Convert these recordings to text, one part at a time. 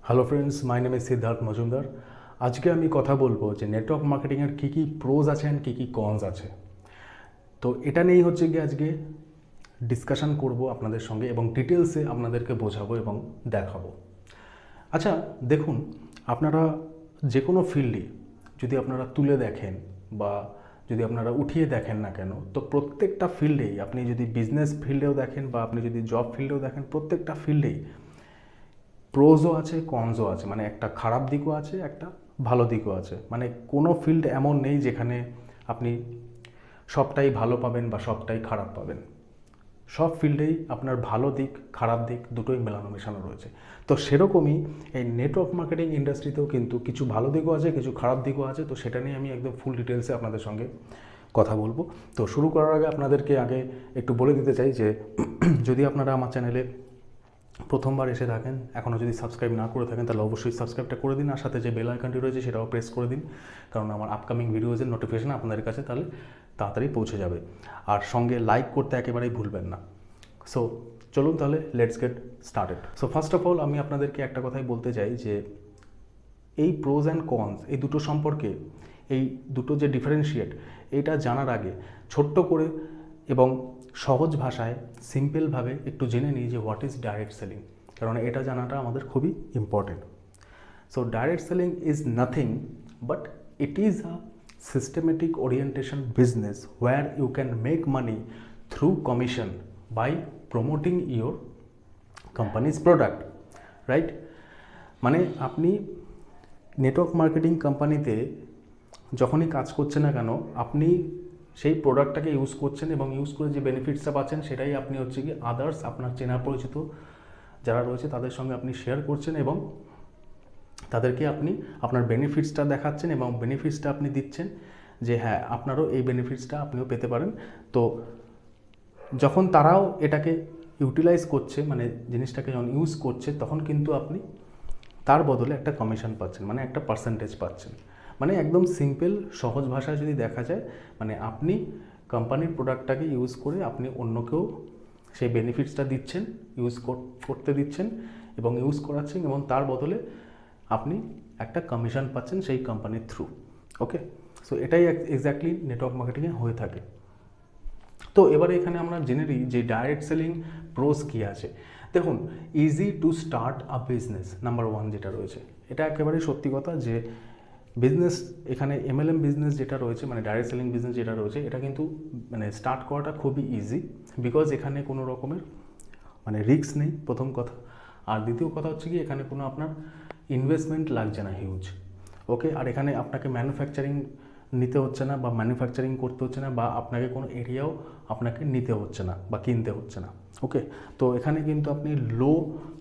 Hello friends, my name is Siddhartha Majumdar. আজকে আমি কথা বলবো যে নেটওয়ার্ক মার্কেটিংয়ের কী কী প্রোজ আছে অ্যান্ড কী কী কনস আছে। তো এটা নিয়েই হচ্ছে গিয়ে আজকে ডিসকাশন করব আপনাদের সঙ্গে এবং ডিটেলসে আপনাদেরকে বোঝাবো এবং দেখাবো। আচ্ছা দেখুন, আপনারা যে কোনো ফিল্ডে যদি আপনারা তুলে দেখেন বা যদি আপনারা উঠিয়ে দেখেন না কেন, তো প্রত্যেকটা ফিল্ডেই, আপনি যদি বিজনেস ফিল্ডেও দেখেন বা আপনি যদি জব ফিল্ডেও দেখেন, প্রত্যেকটা ফিল্ডেই প্রোজও আছে, কনসও আছে। মানে একটা খারাপ দিকও আছে, একটা ভালো দিকও আছে। মানে কোনো ফিল্ড এমন নেই যেখানে আপনি সবটাই ভালো পাবেন বা সবটাই খারাপ পাবেন। সব ফিল্ডেই আপনার ভালো দিক খারাপ দিক দুটোই মেলানো মেশানো রয়েছে। তো সেরকমই এই নেটওয়ার্ক মার্কেটিং ইন্ডাস্ট্রিতেও কিন্তু কিছু ভালো দিকও আছে, কিছু খারাপ দিকও আছে। তো সেটা নিয়ে আমি একদম ফুল ডিটেলসে আপনাদের সঙ্গে কথা বলবো। তো শুরু করার আগে আপনাদেরকে আগে একটু বলে দিতে চাই যে যদি আপনারা আমার চ্যানেলে প্রথমবার এসে থাকেন, এখনও যদি সাবস্ক্রাইব না করে থাকেন, তাহলে অবশ্যই সাবস্ক্রাইবটা করে দিন। আর সাথে যে বেল আইকনটি রয়েছে সেটাও প্রেস করে দিন, কারণ আমার আপকামিং ভিডিওজের নোটিফিকেশন আপনাদের কাছে তাহলে তাড়াতাড়ি পৌঁছে যাবে। আর সঙ্গে লাইক করতে একেবারেই ভুলবেন না। সো চলুন তাহলে let's get started. So first of all আমি আপনাদেরকে একটা কথাই বলতে চাই যে এই প্রোজ অ্যান্ড কনস, এই দুটো সম্পর্কে, এই দুটো যে ডিফারেন্সিয়েট, এটা জানার আগে ছোট্ট করে এবং সহজ ভাষায় সিম্পলভাবে একটু জেনে নিই যে হোয়াট ইজ ডাইরেক্ট সেলিং, কারণ এটা জানাটা আমাদের খুবই important. So direct selling is nothing but it is a systematic orientation business where you can make money through commission by promoting your company's product, right? মানে আপনি নেটওয়ার্ক মার্কেটিং কোম্পানিতে যখনই কাজ করছেন না কেন, আপনি সেই প্রোডাক্টটাকে ইউজ করছেন এবং ইউজ করে যে বেনিফিটসটা পাচ্ছেন সেটাই আপনি হচ্ছে কি আদার্স আপনার চেনা পরিচিত যারা রয়েছে তাদের সঙ্গে আপনি শেয়ার করছেন এবং তাদেরকে আপনি আপনার বেনিফিটসটা দেখাচ্ছেন এবং বেনিফিটসটা আপনি দিচ্ছেন যে হ্যাঁ আপনারও এই বেনিফিটসটা আপনিও পেতে পারেন। তো যখন তারাও এটাকে ইউটিলাইজ করছে, মানে জিনিসটাকে যখন ইউজ করছে, তখন কিন্তু আপনি তার বদলে একটা কমিশন পাচ্ছেন, মানে একটা পার্সেন্টেজ পাচ্ছেন। মানে একদম সিম্পল সহজ ভাষায় যদি দেখা যায়, মানে আপনি কোম্পানির প্রোডাক্টটাকে ইউজ করে আপনি অন্যকেও সেই বেনিফিটসটা দিচ্ছেন, ইউজ করতে দিচ্ছেন এবং ইউজ করাচ্ছেন এবং তার বদলে আপনি একটা কমিশন পাচ্ছেন সেই কোম্পানির থ্রু। ওকে, সো এটাই এক্স্যাক্টলি নেটওয়ার্ক মার্কেটিংয়ে হয়ে থাকে। তো এবারে এখানে আমরা জেনে নিই যে ডাইরেক্ট সেলিং প্রোস কী আছে। দেখুন, easy to start a business, number one যেটা রয়েছে, এটা একেবারে সত্যি কথা যে বিজনেস, এখানে এমএলএম বিজনেস যেটা রয়েছে, মানে ডাইরেক্ট সেলিং বিজনেস যেটা রয়েছে, এটা কিন্তু মানে স্টার্ট করাটা খুবই ইজি, বিকজ এখানে কোনো রকমের মানে রিস্ক নেই প্রথম কথা। আর দ্বিতীয় কথা হচ্ছে কি, এখানে কোনো আপনার ইনভেস্টমেন্ট লাগছে না হিউজ। ওকে, আর এখানে আপনাকে ম্যানুফ্যাকচারিং নিতে হচ্ছে না বা ম্যানুফ্যাকচারিং করতে হচ্ছে না বা আপনাকে কোনো এরিয়াও আপনাকে নিতে হচ্ছে না বা কিনতে হচ্ছে না। ওকে, তো এখানে কিন্তু আপনি লো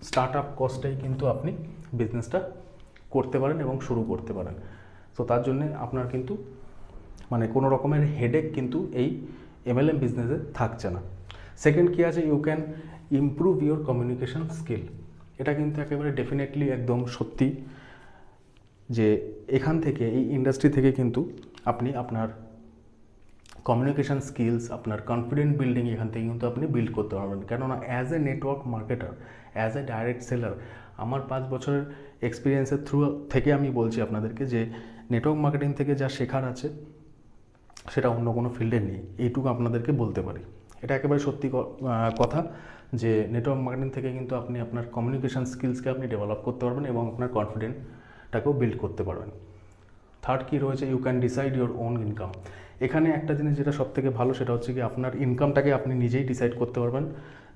স্টার্ট আপ কস্টেই কিন্তু আপনি বিজনেসটা করতে পারেন এবং শুরু করতে পারেন। তো তার জন্যে আপনার কিন্তু মানে কোনো রকমের হেডেক কিন্তু এই এমএলএম বিজনেসে থাকছে না। সেকেন্ড কী আছে, you can improve your communication skill. এটা কিন্তু একেবারে ডেফিনেটলি একদম সত্যি যে এখান থেকে, এই ইন্ডাস্ট্রি থেকে কিন্তু আপনি আপনার কমিউনিকেশান স্কিলস, আপনার কনফিডেন্ট বিল্ডিং এখান থেকে কিন্তু আপনি বিল্ড করতে পারবেন। কেননা as a network marketer, as a direct seller, আমার 5 বছরের এক্সপিরিয়েন্সের থ্রু থেকে আমি বলছি আপনাদেরকে যে নেটওয়ার্ক মার্কেটিং থেকে যা শেখার আছে সেটা অন্য কোনো ফিল্ডে নেই, এইটুকু আপনাদেরকে বলতে পারি। এটা একেবারে সত্যি কথা যে নেটওয়ার্ক মার্কেটিং থেকে কিন্তু আপনি আপনার কমিউনিকেশান স্কিলসকে আপনি ডেভেলপ করতে পারবেন এবং আপনার কনফিডেন্টটাকেও বিল্ড করতে পারবেন। থার্ড কী রয়েছে, you can decide your own income. এখানে একটা জিনিস যেটা সবথেকে ভালো, সেটা হচ্ছে কি আপনার ইনকামটাকে আপনি নিজেই ডিসাইড করতে পারবেন,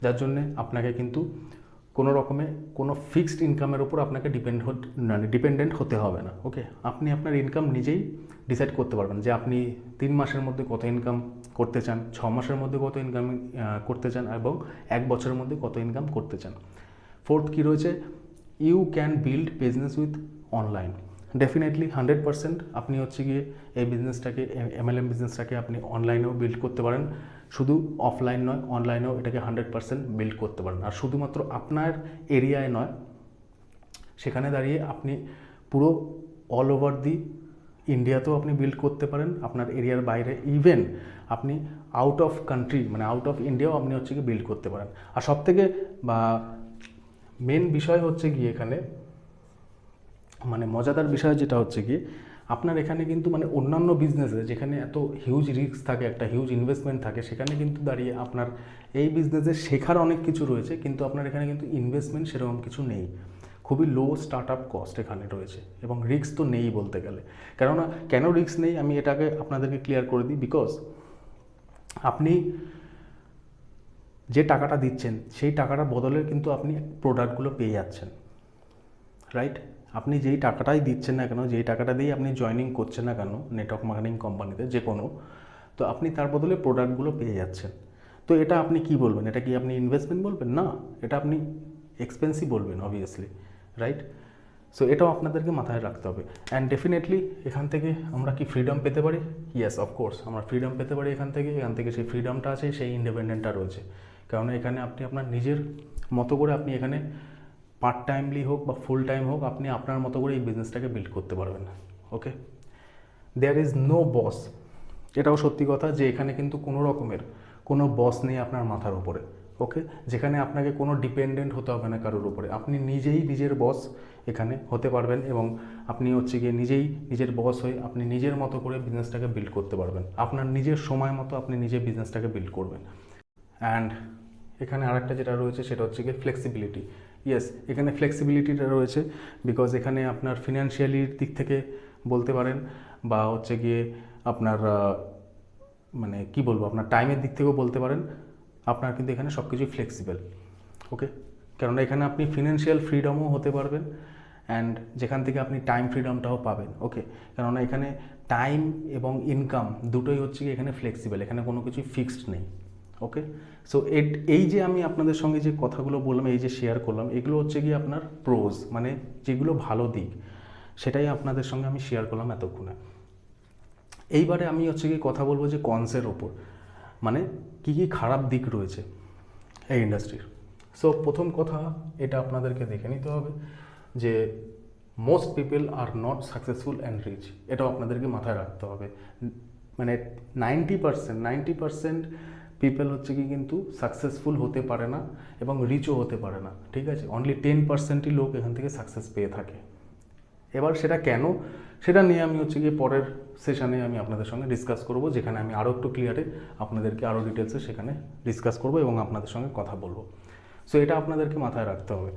যার জন্যে আপনাকে কিন্তু কোনো রকমে কোনো ফিক্সড ইনকামের উপর আপনাকে ডিপেন্ডেন্ট হতে হবে না। ওকে, আপনি আপনার ইনকাম নিজেই ডিসাইড করতে পারবেন যে আপনি 3 মাসের মধ্যে কত ইনকাম করতে চান, 6 মাসের মধ্যে কত ইনকাম করতে চান এবং 1 বছরের মধ্যে কত ইনকাম করতে চান। ফোর্থ কী রয়েছে, you can build business with online. Definitely 100% আপনি হচ্ছে গিয়ে এই বিজনেসটাকে, এমএলএম বিজনেসটাকে আপনি অনলাইনেও বিল্ড করতে পারেন, শুধু অফলাইন নয়, অনলাইনেও এটাকে 100% বিল্ড করতে পারেন। আর শুধুমাত্র আপনার এরিয়ায় নয়, সেখানে দাঁড়িয়ে আপনি পুরো অল ওভার দি ইন্ডিয়াতেও আপনি বিল্ড করতে পারেন, আপনার এরিয়ার বাইরে, ইভেন আপনি আউট অফ কান্ট্রি মানে আউট অফ ইন্ডিয়াও আপনি হচ্ছে গিয়ে বিল্ড করতে পারেন। আর সবথেকে বা মেন বিষয় হচ্ছে গিয়ে এখানে মানে মজাদার বিষয় যেটা হচ্ছে কি, আপনার এখানে কিন্তু মানে অন্যান্য বিজনেসে যেখানে এত হিউজ রিস্ক থাকে, একটা হিউজ ইনভেস্টমেন্ট থাকে, সেখানে কিন্তু দাঁড়িয়ে আপনার এই বিজনেসে শেখার অনেক কিছু রয়েছে, কিন্তু আপনার এখানে কিন্তু ইনভেস্টমেন্ট সেরকম কিছু নেই। খুবই লো স্টার্ট আপ কস্ট এখানে রয়েছে, এবং রিস্ক তো নেই বলতে গেলে। কেননা কেন রিস্ক নেই আমি এটাকে আপনাদেরকে ক্লিয়ার করে দিই। বিকজ আপনি যে টাকাটা দিচ্ছেন সেই টাকাটার বদলে কিন্তু আপনি প্রোডাক্টগুলো পেয়ে যাচ্ছেন, রাইট? আপনি যেই টাকাটাই দিচ্ছেন না কেন, যেই টাকাটা দিয়ে আপনি জয়েনিং করছেন না কেন নেটওয়ার্ক মার্কেটিং কোম্পানিতে যে কোনো, তো আপনি তার বদলে প্রোডাক্টগুলো পেয়ে যাচ্ছেন। তো এটা আপনি কি বলবেন? এটা কি আপনি ইনভেস্টমেন্ট বলবেন? না, এটা আপনি এক্সপেন্সিভ বলবেন অবভিয়াসলি, রাইট? সো এটাও আপনাদেরকে মাথায় রাখতে হবে। অ্যান্ড ডেফিনেটলি এখান থেকে আমরা কি ফ্রিডম পেতে পারি? ইয়েস, অফকোর্স আমরা ফ্রিডম পেতে পারি এখান থেকে সেই ফ্রিডমটা আছে, সেই ইন্ডিপেন্ডেন্টটা রয়েছে। কারণ এখানে আপনি আপনার নিজের মতো করে আপনি এখানে পার্ট টাইমলি হোক বা ফুল টাইম হোক, আপনি আপনার মতো করে এই বিজনেসটাকে বিল্ড করতে পারবেন। ওকে, দেয়ার ইজ নো বস। এটাও সত্যি কথা যে এখানে কিন্তু কোনো রকমের কোনো বস নেই আপনার মাথার উপরে। ওকে, যেখানে আপনাকে কোনো ডিপেন্ডেন্ট হতে হবে না কারোর উপরে, আপনি নিজেই নিজের বস এখানে হতে পারবেন, এবং আপনি হচ্ছে গিয়ে নিজেই নিজের বস হয়ে আপনি নিজের মতো করে বিজনেসটাকে বিল্ড করতে পারবেন। আপনার নিজের সময় মতো আপনি নিজের বিজনেসটাকে বিল্ড করবেন। অ্যান্ড এখানে আরেকটা যেটা রয়েছে সেটা হচ্ছে গিয়ে ফ্লেক্সিবিলিটি। ইয়েস, এখানে ফ্লেক্সিবিলিটিটা রয়েছে বিকজ এখানে আপনার ফিনান্সিয়ালির দিক থেকে বলতে পারেন, বা হচ্ছে গিয়ে আপনার মানে কি বলবো, আপনার টাইমের দিক থেকেও বলতে পারেন, আপনার কিন্তু এখানে সব কিছুই ফ্লেক্সিবল। ওকে, কেননা এখানে আপনি ফিনান্সিয়াল ফ্রিডমও হতে পারবেন, অ্যান্ড যেখান থেকে আপনি টাইম ফ্রিডমটাও পাবেন। ওকে, কেননা এখানে টাইম এবং ইনকাম দুটোই হচ্ছে কি এখানে ফ্লেক্সিবল, এখানে কোনো কিছুই ফিক্সড নেই। ওকে, সো এই যে আমি আপনাদের সঙ্গে যে কথাগুলো বললাম, এই যে শেয়ার করলাম, এগুলো হচ্ছে কি আপনার প্রোজ, মানে যেগুলো ভালো দিক, সেটাই আপনাদের সঙ্গে আমি শেয়ার করলাম এতক্ষণে। এইবারে আমি হচ্ছে কি কথা বলবো যে কনসের ওপর, মানে কি কি খারাপ দিক রয়েছে এই ইন্ডাস্ট্রির। সো প্রথম কথা এটা আপনাদেরকে দেখে নিতে হবে যে most people are not successful and rich. এটাও আপনাদেরকে মাথায় রাখতে হবে। মানে 90% পিপল হচ্ছে কি কিন্তু সাকসেসফুল হতে পারে না এবং রিচও হতে পারে না, ঠিক আছে? অনলি 10%ই লোক এখান থেকে সাকসেস পেয়ে থাকে। এবার সেটা কেন, সেটা নিয়ে আমি হচ্ছে গিয়ে পরের সেশনে আমি আপনাদের সঙ্গে ডিসকাস করব, যেখানে আমি আরও একটু ক্লিয়ারে আপনাদেরকে আরও ডিটেলসে সেখানে ডিসকাস করব এবং আপনাদের সঙ্গে কথা বলবো। সো এটা আপনাদেরকে মাথায় রাখতে হবে।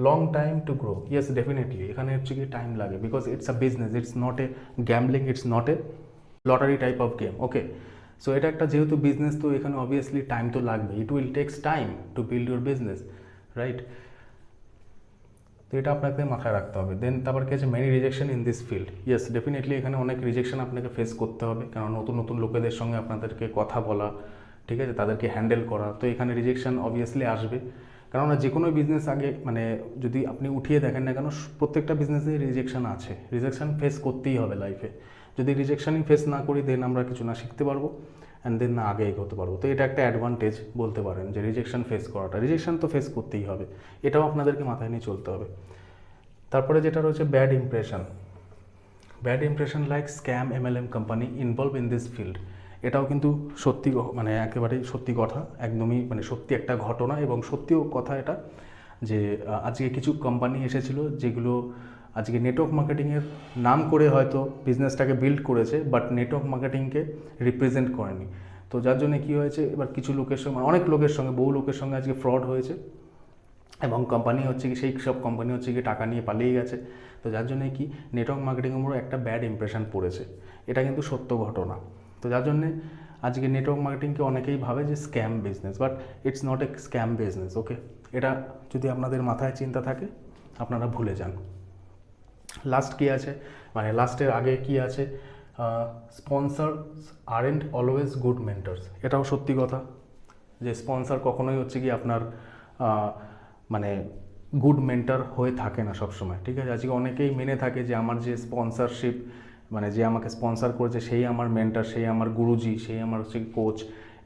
Long time to grow, yes definitely এখানে হচ্ছে কি টাইম লাগে, because it's a business, it's not A gambling, it's not A lottery type of game. Okay, so এটা একটা যেহেতু বিজনেস, তো এখানে অবভিয়াসলি টাইম তো লাগবে। ইট will takes time to build your business, right? তো এটা আপনাকে মাথায় রাখতে হবে। দেন তারপর কি আছে, many rejection in this field. Yes definitely এখানে অনেক রিজেকশন আপনাকে ফেস করতে হবে, কারণ নতুন নতুন লোকেদের সঙ্গে আপনাদেরকে কথা বলা, ঠিক আছে, তাদেরকে হ্যান্ডেল করা। তো এখানে রিজেকশন অবভিয়াসলি আসবে, কেননা যে কোনো বিজনেস আগে মানে যদি আপনি উঠিয়ে দেখেন না কেন, প্রত্যেকটা বিজনেসে রিজেকশন আছে, রিজেকশন ফেস করতেই হবে লাইফে। যদি রিজেকশনই ফেস না করি, দেন আমরা কিছু না শিখতে পারবো, অ্যান্ড দেন না আগে এগোতে পারবো। তো এটা একটা অ্যাডভান্টেজ বলতে পারেন যে রিজেকশন ফেস করাটা, রিজেকশন তো ফেস করতেই হবে, এটাও আপনাদেরকে মাথায় নিয়ে চলতে হবে। তারপরে যেটা রয়েছে bad impression like scam MLM company involve in this field. এটাও কিন্তু সত্যি, মানে একেবারেই সত্যি কথা, একদমই মানে সত্যি একটা ঘটনা, এবং সত্যিও কথা এটা যে আজকে কিছু কোম্পানি এসেছিল যেগুলো আজকে নেটওয়ার্ক মার্কেটিংয়ের নাম করে হয়তো বিজনেসটাকে বিল্ড করেছে, বাট নেটওয়ার্ক মার্কেটিংকে রিপ্রেজেন্ট করেনি। তো যার জন্য কী হয়েছে, এবার কিছু লোকের সঙ্গে, অনেক লোকের সঙ্গে, বহু লোকের সঙ্গে আজকে ফ্রড হয়েছে, এবং কোম্পানি হচ্ছে কি সেই সব কোম্পানি হচ্ছে কি টাকা নিয়ে পালিয়ে গেছে। তো যার জন্যে কি নেটওয়ার্ক মার্কেটিংয়ের উপর একটা ব্যাড ইমপ্রেশন পড়েছে, এটা কিন্তু সত্য ঘটনা। তো যার জন্যে আজকে নেটওয়ার্ক মার্কেটিংকে অনেকেই ভাবে যে scam business, but it's not a scam business. Okay, এটা যদি আপনাদের মাথায় চিন্তা থাকে আপনারা ভুলে যান। লাস্ট কী আছে, মানে লাস্টের আগে কি আছে, স্পন্সার্স আরএন্ট অলওয়েজ গুড মেন্টরস। এটাও সত্যি কথা যে স্পন্সার কখনোই হচ্ছে কি আপনার মানে গুড মেন্টর হয়ে থাকে না সবসময়, ঠিক আছে? আজকে অনেকেই মেনে থাকে যে আমার যে স্পন্সারশিপ, মানে যে আমাকে স্পন্সার করেছে সেই আমার মেন্টর, সেই আমার গুরুজি, সেই আমার হচ্ছে কোচ।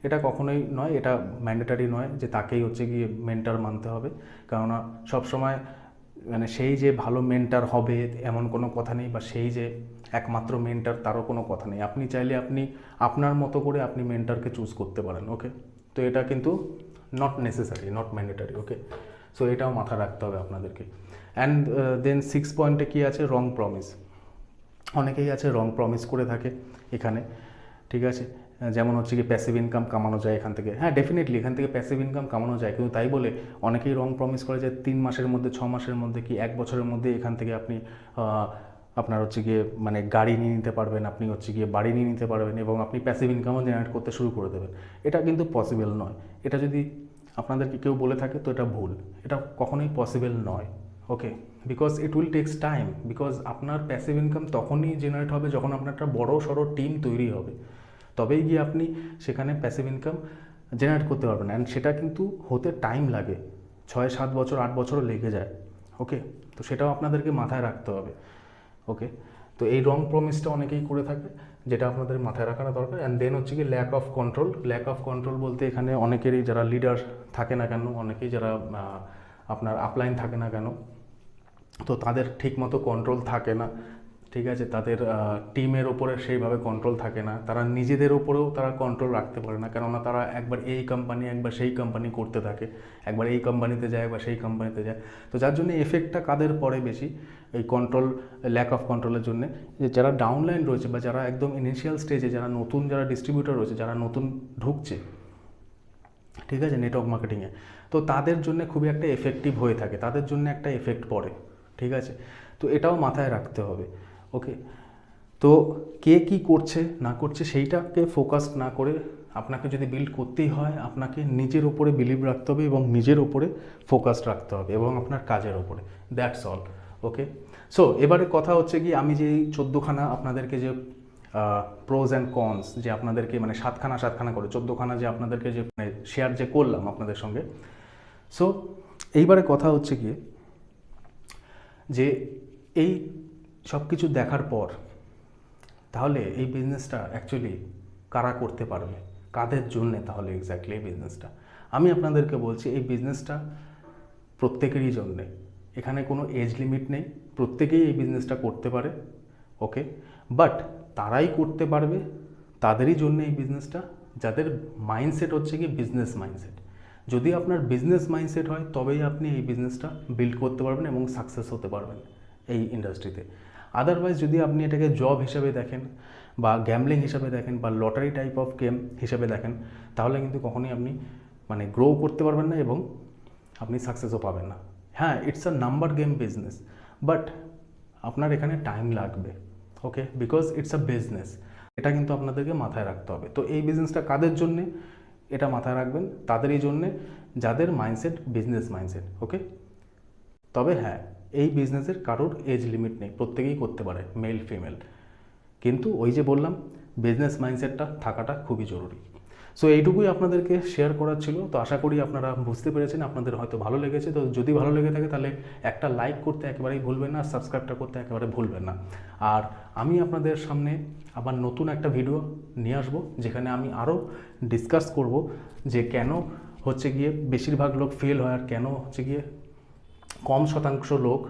এটা কখনোই নয়, এটা ম্যান্ডেটারি নয় যে তাকেই হচ্ছে গিয়ে মেন্টর মানতে হবে, কেননা সবসময় মানে সেই যে ভালো মেন্টর হবে এমন কোনো কথা নেই, বা সেই যে একমাত্র মেন্টর তারও কোনো কথা নেই। আপনি চাইলে আপনি আপনার মতো করে আপনি মেন্টরকে চুজ করতে পারেন। ওকে, তো এটা কিন্তু not necessary, not mandatory. Okay, so এটাও মাথায় রাখতে হবে আপনাদেরকে। অ্যান্ড দেন 6 পয়েন্টে কী আছে, রং প্রমিস। অনেকেই আছে রং প্রমিস করে থাকে এখানে, ঠিক আছে। যেমন হচ্ছে কি প্যাসিভ ইনকাম কামানো যায় এখান থেকে, হ্যাঁ ডেফিনেটলি এখান থেকে প্যাসিভ ইনকাম কামানো যায়, কিন্তু তাই বলে অনেকেই রং প্রমিস করে যে 3 মাসের মধ্যে, 6 মাসের মধ্যে কি 1 বছরের মধ্যে এখান থেকে আপনি আপনার হচ্ছে গিয়ে মানে গাড়ি নিয়ে নিতে পারবেন, আপনি হচ্ছে গিয়ে বাড়ি নিয়ে নিতে পারবেন এবং আপনি প্যাসিভ ইনকামও জেনারেট করতে শুরু করে দেবেন। এটা কিন্তু পসিবল নয়। এটা যদি আপনাদেরকে কেউ বলে থাকে তো এটা ভুল, এটা কখনোই পসিবল নয়। Okay, because it will takes time, because আপনার প্যাসিভ ইনকাম তখনই জেনারেট হবে যখন আপনার একটা বড় সড়ো টিম তৈরি হবে, তবেই গিয়ে আপনি সেখানে প্যাসিভ ইনকাম জেনারেট করতে পারবেন। অ্যান্ড সেটা কিন্তু হতে টাইম লাগে, 6-7 বছর 8 বছরও লেগে যায়। ওকে, তো সেটাও আপনাদেরকে মাথায় রাখতে হবে। ওকে, তো এই রং প্রমিসটা অনেকেই করে থাকে, যেটা আপনাদের মাথায় রাখাটা দরকার। অ্যান্ড দেন হচ্ছে কি lack of control. Lack of control বলতে এখানে অনেকেরই যারা লিডার থাকে না কেন, অনেকেই যারা আপনার আপলাইন থাকে না কেন, তো তাদের ঠিকমতো কন্ট্রোল থাকে না, ঠিক আছে। তাদের টিমের ওপরে সেইভাবে কন্ট্রোল থাকে না, তারা নিজেদের ওপরেও তারা কন্ট্রোল রাখতে পারে না, কেননা তারা একবার এই কোম্পানি একবার সেই কোম্পানি করতে থাকে, একবার এই কোম্পানিতে যায় একবার সেই কোম্পানিতে যায়। তো যার জন্য এফেক্টটা কাদের পড়ে বেশি এই কন্ট্রোল, ল্যাক অফ কন্ট্রোলের জন্য, যে যারা ডাউনলাইন রয়েছে বা যারা একদম ইনিশিয়াল স্টেজে, যারা নতুন, যারা ডিস্ট্রিবিউটর রয়েছে, যারা নতুন ঢুকছে, ঠিক আছে, নেটওয়ার্ক মার্কেটিংয়ে, তো তাদের জন্য খুবই একটা এফেক্টিভ হয়ে থাকে, তাদের জন্য একটা এফেক্ট পড়ে, ঠিক আছে। তো এটাও মাথায় রাখতে হবে। ওকে, তো কে কী করছে না করছে সেইটাকে ফোকাস না করে আপনাকে যদি বিল্ড করতেই হয়, আপনাকে নিজের ওপরে বিলিভ রাখতে হবে এবং নিজের ওপরে ফোকাস রাখতে হবে এবং আপনার কাজের ওপরে, দ্যাটস অল। ওকে, সো এবারে কথা হচ্ছে কি, আমি যে 14খানা আপনাদেরকে যে প্রোজ অ্যান্ড কনস যে আপনাদেরকে মানে 7খানা করে 14খানা যে আপনাদেরকে যে মানে শেয়ার যে করলাম আপনাদের সঙ্গে, সো এইবারে কথা হচ্ছে কি যে এই সব কিছু দেখার পর তাহলে এই বিজনেসটা অ্যাকচুয়ালি কারা করতে পারবে, কাদের জন্যে তাহলে এক্স্যাক্টলি এই বিজনেসটা? আমি আপনাদেরকে বলছি এই বিজনেসটা প্রত্যেকেরই জন্যে, এখানে কোনো এজ লিমিট নেই, প্রত্যেকেই এই বিজনেসটা করতে পারে। ওকে, বাট তারাই করতে পারবে, তাদেরই জন্য এই বিজনেসটা যাদের মাইন্ডসেট হচ্ছে কি বিজনেস মাইন্ডসেট। যদি আপনার বিজনেস মাইন্ডসেট হয় তবেই আপনি এই বিজনেসটা বিল্ড করতে পারবেন এবং সাকসেস হতে পারবেন এই ইন্ডাস্ট্রিতে। আদারওয়াইজ যদি আপনি এটাকে জব হিসাবে দেখেন বা গ্যামলিং হিসাবে দেখেন বা লটারি টাইপ অফ গেম হিসাবে দেখেন, তাহলে কিন্তু কখনোই আপনি মানে গ্রো করতে পারবেন না এবং আপনি সাকসেসও পাবেন না। হ্যাঁ, it's a number game business, but আপনার এখানে টাইম লাগবে। ওকে, বিকজ ইটস আ বিজনেস, এটা কিন্তু আপনাদেরকে মাথায় রাখতে হবে। তো এই বিজনেসটা কাদের জন্যে এটা মাথায় রাখবেন, তাদেরই জন্যে যাদের মাইন্ডসেট বিজনেস মাইন্ডসেট। ওকে, তবে হ্যাঁ, এই বিজনেসের কারোর এজ লিমিট নেই, প্রত্যেকেই করতে পারে, মেল ফিমেল, কিন্তু ওই যে বললাম বিজনেস মাইন্ডসেটটা থাকাটা খুবই জরুরি। সো এইটুকুই আপনাদেরকে শেয়ার করার ছিল। তো আশা করি আপনারা বুঝতে পেরেছেন, আপনাদের হয়তো ভালো লেগেছে। তো যদি ভালো লেগে থাকে তাহলে একটা লাইক করতে একেবারেই ভুলবেন না, সাবস্ক্রাইবটা করতে একেবারে ভুলবেন না। আর আমি আপনাদের সামনে আবার নতুন একটা ভিডিও নিয়ে আসবো, যেখানে আমি আরও ডিসকাস করব যে কেন হচ্ছে গিয়ে বেশিরভাগ লোক ফেল হয় আর কেন হচ্ছে গিয়ে কম শতাংশ লোক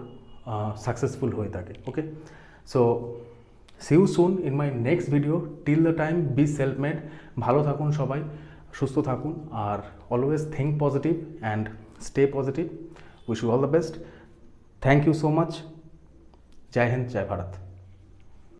সাকসেসফুল হয়ে থাকে। ওকে, so see you soon in my next video. Till the time, be self-made. ভালো থাকুন সবাই, সুস্থ থাকুন, আর always think positive and stay positive. Wish you all the best. Thank you so much. Joy Hind, Joy Bharat.